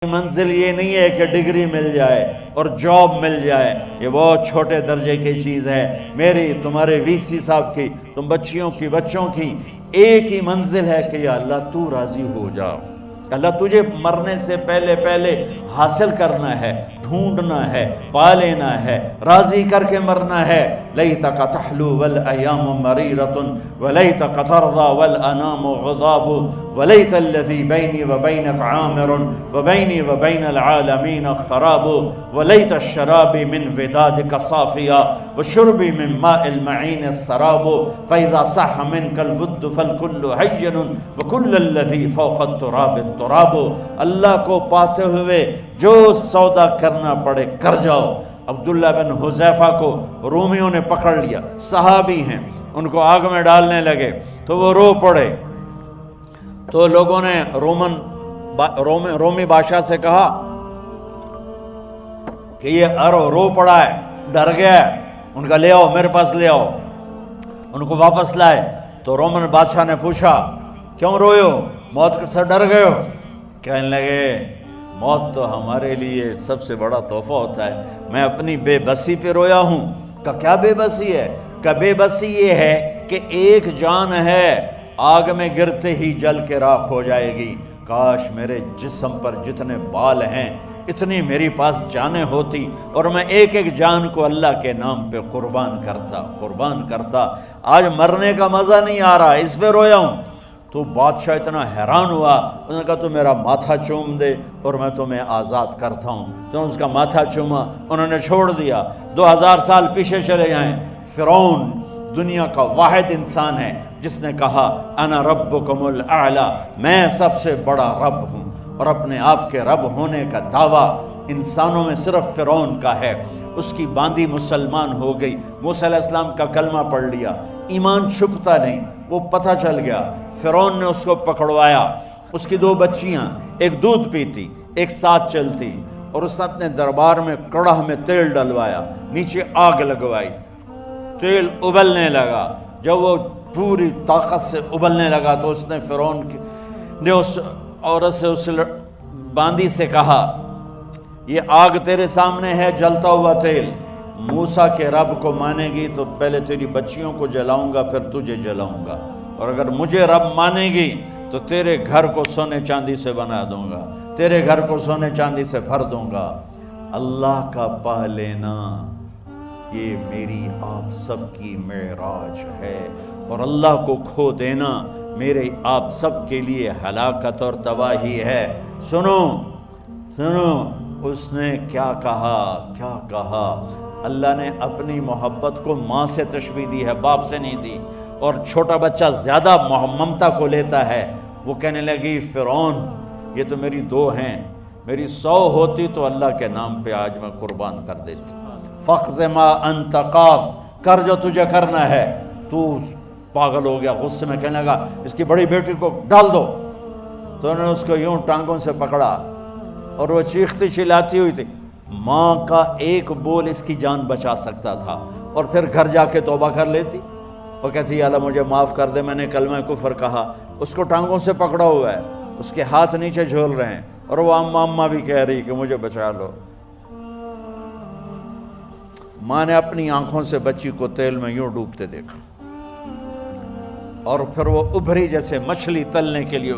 منزل یہ نہیں ہے کہ ڈگری مل جائے اور جاب مل جائے، یہ بہت چھوٹے درجے کی چیز ہے۔ میری، تمہارے وی سی صاحب کی، تم بچیوں کی، بچوں کی ایک ہی منزل ہے کہ یا اللہ تو راضی ہو جا۔ اللہ تجھے مرنے سے پہلے پہلے حاصل کرنا ہے، ڈھونڈنا ہے، پا لینا ہے، راضی کر کے مرنا ہے۔ لیتک تحلو والایام مریرۃ ولیتک ترضی والانام غضاب ولیت الذی بینی وبینک عامر وبینی وبین العالمین خراب ولیت الشراب من ودادک صافیا وشربی من ماء المعین السراب فاذا صح منک الود فالکل حین وکل الذی فوق التراب التراب۔ اللہ کو پاتے ہوئے جو سودا کرنا پڑے کر جاؤ۔ عبداللہ بن حذیفہ کو رومیوں نے پکڑ لیا، صحابی ہیں، ان کو آگ میں ڈالنے لگے تو وہ رو پڑے، تو لوگوں نے رومی بادشاہ سے کہا کہ یہ رو پڑا ہے، ڈر گیا ہے، ان کا لے آؤ، میرے پاس لے آؤ۔ ان کو واپس لائے تو رومن بادشاہ نے پوچھا کیوں روئے ہو، موت سے ڈر گئے ہو؟ کہنے لگے موت تو ہمارے لیے سب سے بڑا تحفہ ہوتا ہے، میں اپنی بے بسی پہ رویا ہوں۔ کہ کیا بے بسی ہے؟ کہ بے بسی یہ ہے کہ ایک جان ہے، آگ میں گرتے ہی جل کے راکھ ہو جائے گی، کاش میرے جسم پر جتنے بال ہیں اتنی میری پاس جانیں ہوتی اور میں ایک ایک جان کو اللہ کے نام پہ قربان کرتا۔ آج مرنے کا مزہ نہیں آ رہا، اس پہ رویا ہوں۔ تو بادشاہ اتنا حیران ہوا، انہوں نے کہا تو میرا ماتھا چوم دے اور میں تمہیں آزاد کرتا ہوں۔ تو اس کا ماتھا چوما، انہوں نے چھوڑ دیا۔ 2000 سال پیچھے چلے جائیں، فرعون دنیا کا واحد انسان ہے جس نے کہا انا ربکم الاعلی، میں سب سے بڑا رب ہوں، اور اپنے آپ کے رب ہونے کا دعویٰ انسانوں میں صرف فرعون کا ہے۔ اس کی باندی مسلمان ہو گئی، موسیٰ علیہ السلام کا کلمہ پڑھ لیا، ایمان چھپتا نہیں، وہ پتہ چل گیا۔ فرعون نے اس کو پکڑوایا، اس کی 2 بچیاں، ایک دودھ پیتی ایک ساتھ چلتی، اور اس نے اپنے دربار میں کڑاہ میں تیل ڈلوایا، نیچے آگ لگوائی، تیل ابلنے لگا۔ جب وہ پوری طاقت سے ابلنے لگا تو اس نے فرعون نے اس عورت سے، اس باندی سے کہا یہ آگ تیرے سامنے ہے، جلتا ہوا تیل، موسیٰ کے رب کو مانے گی تو پہلے تیری بچیوں کو جلاؤں گا پھر تجھے جلاؤں گا، اور اگر مجھے رب مانے گی تو تیرے گھر کو سونے چاندی سے بنا دوں گا، تیرے گھر کو سونے چاندی سے بھر دوں گا۔ اللہ کا پا لینا یہ میری آپ سب کی معراج ہے، اور اللہ کو کھو دینا میرے آپ سب کے لیے ہلاکت اور تباہی ہے۔ سنو اس نے کیا کہا۔ اللہ نے اپنی محبت کو ماں سے تشبیہ دی ہے، باپ سے نہیں دی، اور چھوٹا بچہ زیادہ ممتا کو لیتا ہے۔ وہ کہنے لگی فرعون یہ تو میری 2 ہیں، میری 100 ہوتی تو اللہ کے نام پہ آج میں قربان کر دیتی۔ فَاقْضِ مَا أَنْتَ قَاضٍ، کر جو تجھے کرنا ہے۔ تو پاگل ہو گیا، غصے میں کہنے لگا اس کی بڑی بیٹی کو ڈال دو۔ تو انہوں نے اس کو یوں ٹانگوں سے پکڑا اور وہ چیختی چلاتی ہوئی تھی۔ ماں کا ایک بول اس کی جان بچا سکتا تھا، اور پھر گھر جا کے توبہ کر لیتی، وہ کہتی یا اللہ مجھے معاف کر دے، میں نے کلمہ کفر کہا۔ اس کو ٹانگوں سے پکڑا ہوا ہے، اس کے ہاتھ نیچے جھول رہے ہیں، اور وہ اماں بھی کہہ رہی کہ مجھے بچا لو۔ ماں نے اپنی آنکھوں سے بچی کو تیل میں یوں ڈوبتے دیکھا، اور پھر وہ ابھری جیسے مچھلی تلنے کے لیے